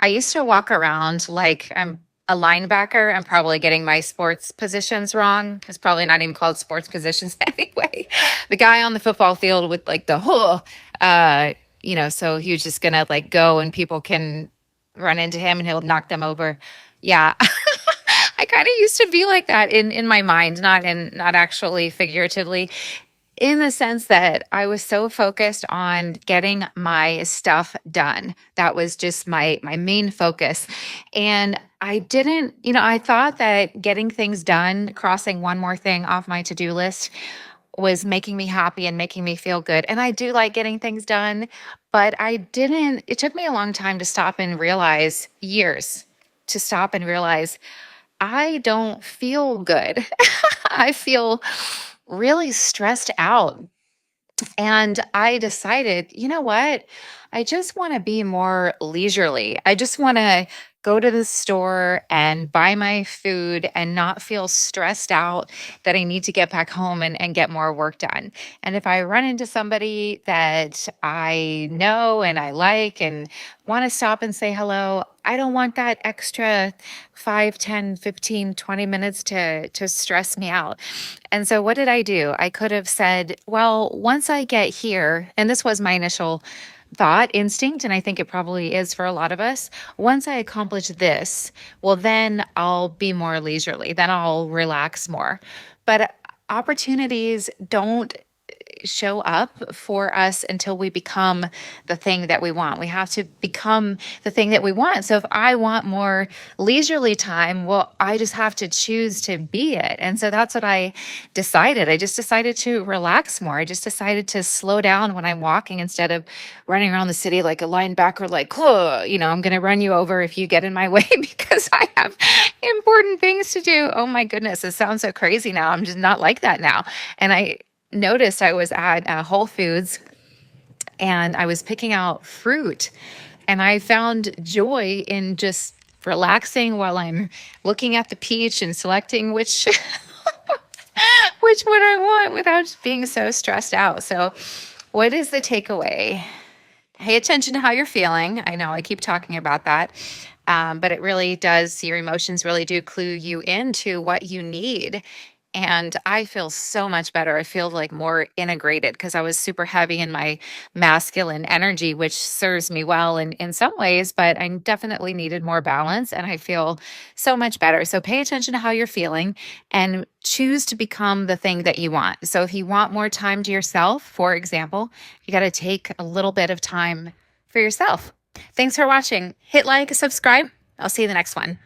I used to walk around like I'm a linebacker. I'm probably getting my sports positions wrong. It's probably not even called sports positions anyway. The guy on the football field with like the whole, uh, so he was just gonna like go and people can run into him and he'll knock them over. Yeah. I kind of used to be like that in my mind, not actually figuratively, in the sense that I was so focused on getting my stuff done. That was just my main focus. And I didn't, I thought that getting things done, crossing one more thing off my to-do list was making me happy and making me feel good. And I do like getting things done, but it took me a long time to stop and realize, years to stop and realize I don't feel good. I feel really stressed out. And I decided, you know what? I just want to be more leisurely. I just want to go to the store and buy my food and not feel stressed out that I need to get back home and get more work done. And if I run into somebody that I know and I like and want to stop and say hello, I don't want that extra 5, 10, 15, 20 minutes to stress me out. And so what did I do? I could have said, well, once I get here, and this was my initial thought instinct, and I think it probably is for a lot of us. Once I accomplish this, well, then I'll be more leisurely, then I'll relax more. But opportunities don't show up for us until we become the thing that we want. We have to become the thing that we want. So if I want more leisurely time, well, I just have to choose to be it. And so that's what I decided. I just decided to relax more. I just decided to slow down when I'm walking instead of running around the city like a linebacker, like, oh, I'm going to run you over if you get in my way because I have important things to do. Oh my goodness, it sounds so crazy now. I'm just not like that now. And I noticed I was at Whole Foods and I was picking out fruit, and I found joy in just relaxing while I'm looking at the peach and selecting which which one I want without being so stressed out. So, what is the takeaway? Pay attention to how you're feeling. I know I keep talking about that, but it really does, your emotions really do clue you into what you need. And I feel so much better. I feel like more integrated because I was super heavy in my masculine energy, which serves me well in some ways, but I definitely needed more balance and I feel so much better. So pay attention to how you're feeling and choose to become the thing that you want. So if you want more time to yourself, for example, you got to take a little bit of time for yourself. Thanks for watching. Hit like, subscribe. I'll see you in the next one.